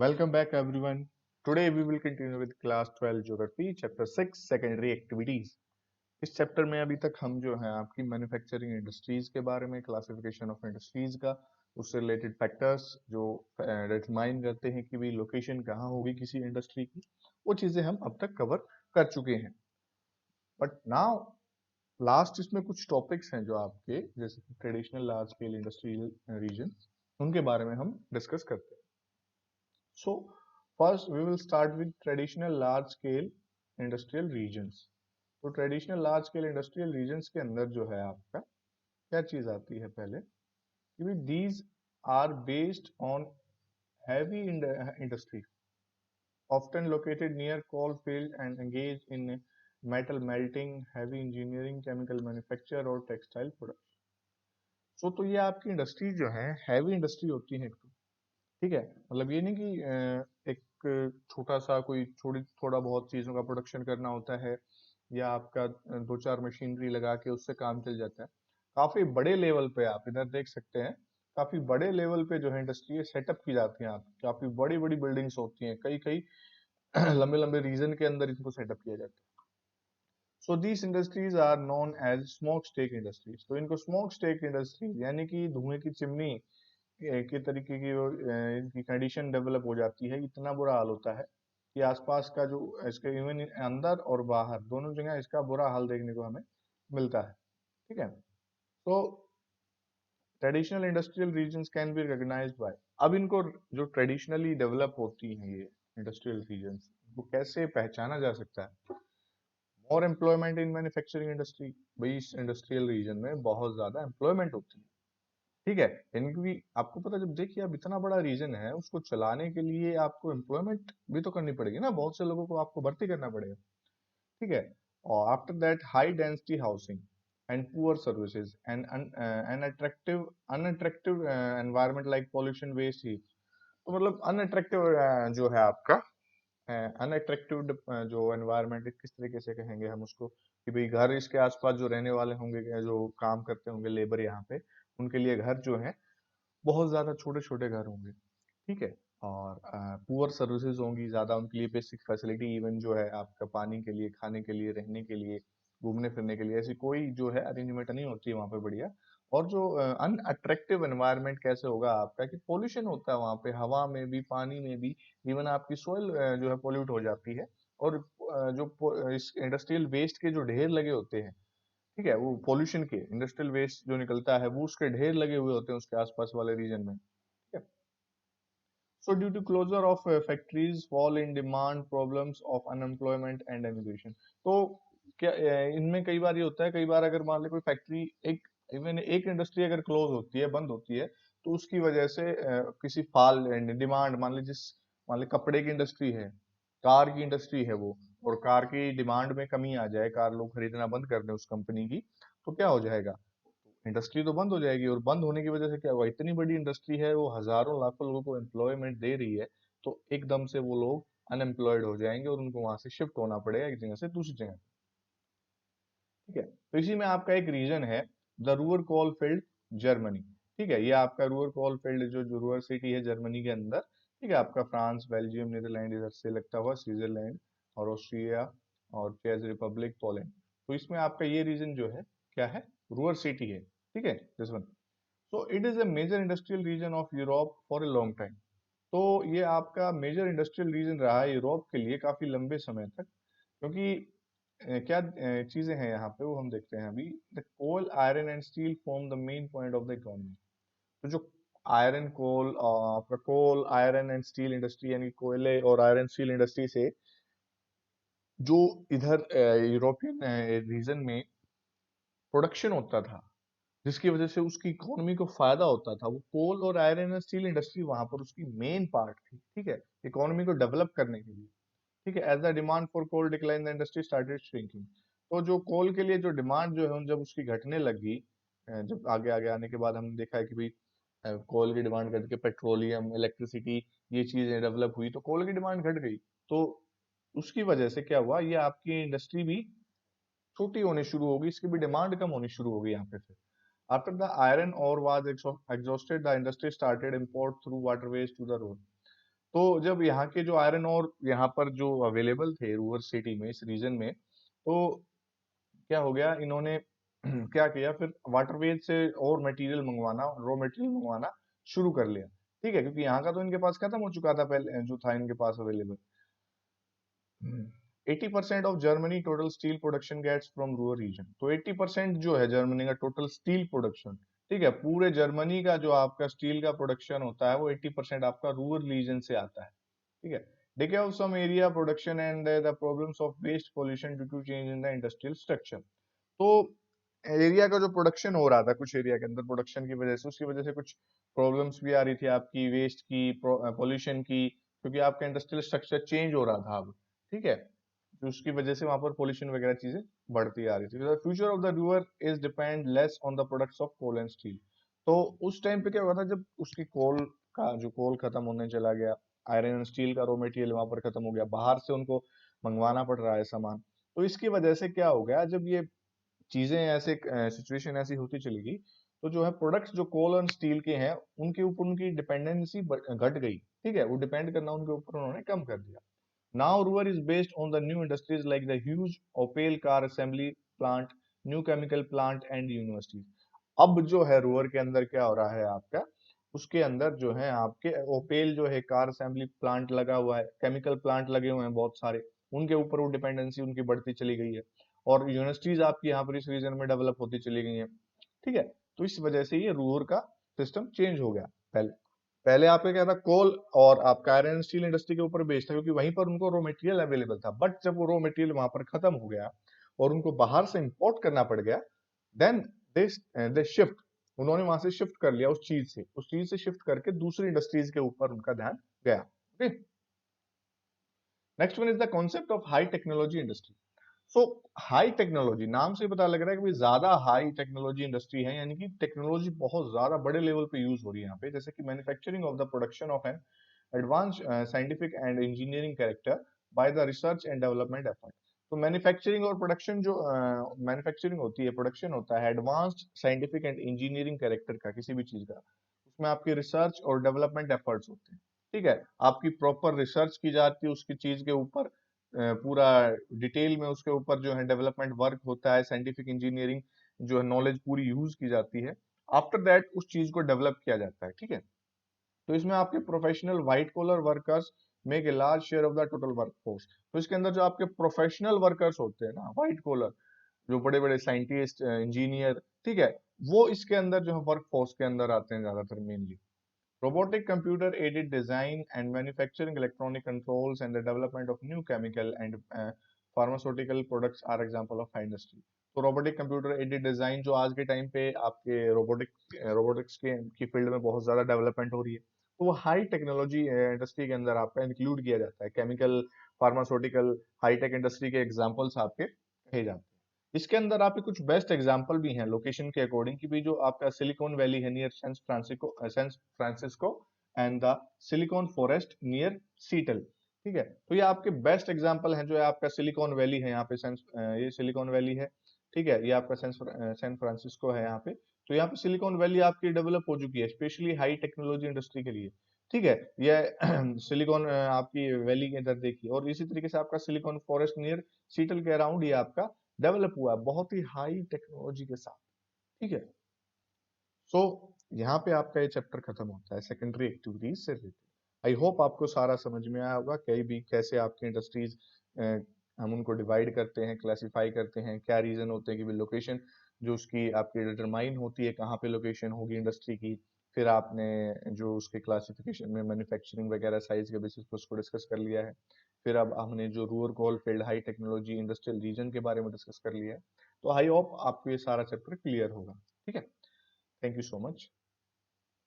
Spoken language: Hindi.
Welcome back, everyone. Today we will continue with class 12 Geography, chapter 6 Secondary Activities. इस चैप्टर में अभी तक हम जो है आपकी मैन्युफैक्चरिंग इंडस्ट्रीज के बारे में, क्लासिफिकेशन ऑफ इंडस्ट्रीज का, उससे रिलेटेड फैक्टर्स जो डिटरमाइन करते हैं कि भाई लोकेशन कहाँ होगी किसी इंडस्ट्री की, वो चीजें हम अब तक कवर कर चुके हैं। बट नाउ लास्ट इसमें कुछ टॉपिक्स हैं जो आपके जैसे कि traditional large scale industrial region, उनके बारे में हम डिस्कस करते हैं। So first we will start with traditional large scale industrial regions. तो traditional large scale industrial regions के अंदर जो है आपका क्या चीज आती है पहले कि these are based on heavy industry often located near coal field and engaged in metal melting, heavy engineering, chemical manufacture और textile production. तो ये आपकी इंडस्ट्री जो है हैवी इंडस्ट्री होती है, ठीक है। मतलब ये नहीं कि एक छोटा सा कोई थोड़ा बहुत चीजों का प्रोडक्शन करना होता है या आपका दो चार मशीनरी लगा के उससे काम चल जाता है। काफी बड़े लेवल पे आप इधर देख सकते हैं, काफी बड़े लेवल पे जो है इंडस्ट्री सेटअप की जाती है। आप काफी बड़ी बड़ी बिल्डिंग्स होती हैं, कई कई लंबे लंबे रीजन के अंदर इनको सेटअप किया जाता है। So these industries are known as smoke stack industries. तो इनको स्मोक स्टेक इंडस्ट्रीज यानी कि धुएं की चिमनी के तरीके की वो इनकी कंडीशन डेवलप हो जाती है। इतना बुरा हाल होता है कि आसपास का जो इसके इवन अंदर और बाहर दोनों जगह इसका बुरा हाल देखने को हमें मिलता है, ठीक है। तो traditional industrial regions can be recognised by, अब इनको जो ट्रेडिशनली डेवलप होती हैं ये इंडस्ट्रियल रीजन्स, वो कैसे पहचाना जा सकता है। और एम्प्लॉयमेंट इन मैन्युफैक्चरिंग इंडस्ट्री, भाई इस इंडस्ट्रियल रीजन में बहुत ज्यादा एम्प्लॉयमेंट होती है, ठीक है। यानी कि आपको पता, जब देखिए अब इतना बड़ा रीजन है उसको चलाने के लिए आपको एम्प्लॉयमेंट भी तो करनी पड़ेगी ना, बहुत से लोगों को आपको भर्ती करना पड़ेगा, ठीक है। और after that high density housing and poor services and unattractive environment like pollution, waste, heat. तो मतलब अनअट्रैक्टिव जो है आपका अनअट्रैक्टिव जो एनवायरनमेंट, किस तरीके से कहेंगे हम उसको कि भाई घर इसके आसपास जो रहने वाले होंगे, जो काम करते होंगे लेबर यहाँ पे, उनके लिए घर जो है बहुत ज्यादा छोटे छोटे घर होंगे, ठीक है। और पुअर सर्विसेज होंगी ज्यादा, उनके लिए बेसिक फैसिलिटी इवन जो है आपका पानी के लिए, खाने के लिए, रहने के लिए, घूमने फिरने के लिए ऐसी कोई जो है अरेंजमेंट नहीं होती है वहाँ पे, बढ़िया। और जो अनअट्रैक्टिव एनवायरनमेंट कैसे होगा आपका कि पोल्यूशन होता है वहाँ पे, हवा में भी, पानी में भी, इवन आपकी सोइल जो है पोल्यूट हो जाती है। और इस इंडस्ट्रियल वेस्ट के जो ढेर लगे होते हैं, ठीक है, वो पोल्यूशन के इंडस्ट्रियल वेस्ट जो निकलता है वो उसके ढेर लगे हुए होते हैं उसके आसपास वाले रीजन में, ठीक है। So due to closure of factories, fall in demand, problems of unemployment and emigration. तो क्या इनमें कई बार ये होता है, कई बार अगर मान ली कोई फैक्ट्री, एक इवन एक इंडस्ट्री अगर क्लोज होती है, बंद होती है, तो उसकी वजह से किसी फॉल डिमांड, मान ली कपड़े की इंडस्ट्री है, कार की इंडस्ट्री है वो, और कार की डिमांड में कमी आ जाए, कार लोग खरीदना बंद कर दें उस कंपनी की, तो क्या हो जाएगा, इंडस्ट्री तो बंद हो जाएगी। और बंद होने की वजह से क्या हुआ, इतनी बड़ी इंडस्ट्री है, वो हजारों लाखों लोगों को एम्प्लॉयमेंट दे रही है, तो एकदम से वो लोग अनएम्प्लॉयड हो जाएंगे और उनको वहां से शिफ्ट होना पड़ेगा एक जगह से दूसरी जगह, ठीक है। तो इसी में आपका एक रीजन है द रूअर कोल फील्ड, जर्मनी, ठीक है। ये आपका रूअर कोल फील्ड जो रूअर सिटी है जर्मनी के अंदर, ठीक है। आपका फ्रांस, बेल्जियम, नीदरलैंड इधर से लगता हुआ, स्विट्जरलैंड और ऑस्ट्रिया और चेक रिपब्लिक, पोलैंड। तो इसमें आपका ये रीजन जो है क्या है, रूअर सिटी है, ठीक है, this one. So it is a major industrial region of Europe for a long time. तो ये आपका मेजर इंडस्ट्रियल रीजन रहा है यूरोप के लिए काफी लंबे समय तक, क्योंकि क्या चीजें हैं यहाँ पे वो हम देखते हैं अभी। The coal, iron and steel form the main point of the economy. तो जो आयरन कोल, आपका coal, iron and steel industry, यानी कोयले और आयरन स्टील इंडस्ट्री से जो इधर यूरोपियन रीजन में प्रोडक्शन होता था, जिसकी वजह से उसकी इकोनॉमी को फायदा होता था, वो कोल और आयरन एंड स्टील इंडस्ट्री वहां पर उसकी मेन पार्ट थी, ठीक है, इकोनॉमी को डेवलप करने के लिए, ठीक है। As the demand for coal decline the industry started shrinking. तो जो कोल के लिए जो डिमांड जो है जब उसकी घटने लगी, जब आगे आगे आने के बाद हमने देखा है कि भाई कोल की डिमांड घट के पेट्रोलियम, इलेक्ट्रिसिटी, ये चीजें डेवलप हुई, तो कोल की डिमांड घट गई। तो उसकी वजह से क्या हुआ, ये आपकी इंडस्ट्री भी छोटी होनी शुरू होगी, इसकी भी डिमांड कम होनी शुरू होगी यहाँ पे फिर। After the iron ore was exhausted, the industry started import through waterways to the road. तो जब यहाँ के जो आयरन और यहाँ पर जो अवेलेबल थे रूअर सिटी में, इस रीजन में, तो क्या हो गया, इन्होंने क्या किया फिर, वाटरवेज से और मटेरियल मंगवाना, रॉ मटेरियल मंगवाना शुरू कर लिया। ठीक है, क्योंकि यहाँ का तो इनके पास खत्म हो चुका था पहले जो था इनके पास available. 80% of Germany total steel production gets from rural region. तो 80% जो है जर्मनी का टोटल स्टील प्रोडक्शन, ठीक है, पूरे जर्मनी का जो आपका स्टील का प्रोडक्शन होता है वो 80% आपका रूरल रीजन से आता है। ठीक है, decay some area production and the problems of waste pollution due to change in the industrial structure. तो एरिया का जो प्रोडक्शन हो रहा था, कुछ एरिया के अंदर प्रोडक्शन की वजह से, उसकी वजह से कुछ प्रॉब्लम्स भी आ रही थी आपकी, वेस्ट की, पॉल्यूशन की, क्योंकि आपका इंडस्ट्रियल स्ट्रक्चर चेंज हो रहा था अब। ठीक है, तो उसकी वजह से वहां पर पॉल्यूशन वगैरह चीजें बढ़ती आ रही थी। The future of the river is depend less on the products of coal and steel. तो उस टाइम पे क्या हुआ था, जब उसकी कोल का जो कोल खत्म होने चला गया, आयरन एंड स्टील का रॉ मटेरियल वहां पर खत्म हो गया, बाहर से उनको मंगवाना पड़ रहा है सामान। तो इसकी वजह से क्या हो गया, जब ये चीजें ऐसे, सिचुएशन ऐसी होती चली गई, तो जो है प्रोडक्ट्स जो कोल और स्टील के हैं उनके ऊपर उनकी डिपेंडेंसी घट गई। ठीक है, वो डिपेंड करना उनके ऊपर उन्होंने कम कर दिया। Now Ruhr is based on the new industries like the huge Opel car assembly plant, new chemical plant and universities. अब जो है रूअर के अंदर क्या हो रहा है आपका, उसके अंदर जो है आपके ओपेल जो है कार असेंबली प्लांट लगा हुआ है, केमिकल प्लांट लगे हुए हैं बहुत सारे, उनके ऊपर वो डिपेंडेंसी उनकी बढ़ती चली गई है। और यूनिवर्सिटीज आपकी यहाँ पर इस रीजन में डेवलप होती चली गई हैं। ठीक है, तो इस वजह से ये रूअर का सिस्टम चेंज हो गया। पहले पहले आपका क्या था, कोल और आपका आयरन एंड स्टील इंडस्ट्री के ऊपर बेस्ड था, क्योंकि वहीं पर उनको रॉ मटेरियल अवेलेबल था। बट जब वो रॉ मटेरियल वहां पर खत्म हो गया और उनको बाहर से इंपोर्ट करना पड़ गया, देन दे शिफ्ट, उन्होंने वहां से शिफ्ट कर लिया, उस चीज से शिफ्ट करके दूसरी इंडस्ट्रीज के ऊपर उनका ध्यान गया। Okay, next one is the concept of high technology industry. So high technology, नाम से पता लग रहा है कि भाई ज्यादा हाई टेक्नोलॉजी इंडस्ट्री है, यानी कि टेक्नोलॉजी बहुत ज्यादा बड़े लेवल पे यूज हो रही है यहाँ पे, जैसे कि manufacturing of the production of an advance scientific and engineering character by the research and development effort. तो मैन्युफैक्चरिंग और प्रोडक्शन जो मैन्युफैक्चरिंग होती है, प्रोडक्शन होता है advanced scientific and engineering character का किसी भी चीज का, उसमें आपकी रिसर्च और डेवलपमेंट एफर्ट्स होते हैं। ठीक है, आपकी प्रॉपर रिसर्च की जाती है उसकी चीज के ऊपर, पूरा डिटेल में उसके ऊपर जो है डेवलपमेंट वर्क होता है, साइंटिफिक इंजीनियरिंग जो है नॉलेज पूरी यूज की जाती है। आफ्टर दैट उस चीज को डेवलप किया जाता है। ठीक है, तो इसमें आपके professional white collar workers make a large share of the total workforce. तो इसके अंदर जो आपके प्रोफेशनल वर्कर्स होते हैं ना, व्हाइट कॉलर, जो बड़े बड़े साइंटिस्ट, इंजीनियर, ठीक है, वो इसके अंदर जो है वर्कफोर्स के अंदर आते हैं ज्यादातर mainly. Robotic computer aided design and manufacturing electronic controls and the development of new chemical and pharmaceutical products are example of high industry। तो robotic computer aided design जो आज के टाइम पे आपके रोबोटिक्स के की फील्ड में बहुत ज्यादा डेवलपमेंट हो रही है, तो वो हाई टेक्नोलॉजी इंडस्ट्री के अंदर आपका इंक्लूड किया जाता है। केमिकल, फार्मास्यूटिकल, हाईटेक इंडस्ट्री के एग्जांपल्स आपके कहे जाते हैं। इसके अंदर आपके कुछ बेस्ट एग्जांपल भी हैं लोकेशन के अकॉर्डिंग, कि भी जो आपका सिलिकॉन वैली है near San Francisco and the Silicon Forest near Seattle. ठीक है, तो ये आपके बेस्ट एग्जांपल हैं, जो है आपका सिलिकॉन वैली है यहाँ पे, ये सिलिकॉन वैली है। ठीक है, ये आपका सैन फ्रांसिस्को है यहाँ पे। तो यहाँ पे सिलिकॉन वैली आपकी डेवलप हो चुकी है स्पेशली हाई टेक्नोलॉजी इंडस्ट्री के लिए। ठीक है, ये सिलिकॉन आपकी वैली के अंदर देखिए, और इसी तरीके से आपका सिलिकॉन फॉरेस्ट नियर सीटल के अराउंड ये आपका डेवलप हुआ है बहुत ही हाई टेक्नोलॉजी के साथ। ठीक है, सो यहाँ पे आपका ये चैप्टर खत्म होता है सेकेंडरी एक्टिविटीज से रिलेटेड। आई होप आपको सारा समझ में आया होगा, कहीं भी कैसे आपकी इंडस्ट्रीज हम उनको डिवाइड करते हैं, क्लासिफाई करते हैं, क्या रीजन होते हैं कि लोकेशन जो उसकी आपकी डिटरमाइन होती है कहाँ पे लोकेशन होगी इंडस्ट्री की। फिर आपने जो उसके क्लासिफिकेशन में मैन्युफैक्चरिंग वगैरह साइज के बेसिस पर उसको डिस्कस कर लिया है। फिर अब हमने जो rural coalfield high technology industrial region के बारे में डिस्कस कर लिया है। तो आई होप आपको ये सारा चैप्टर क्लियर होगा। ठीक है, थैंक यू सो मच।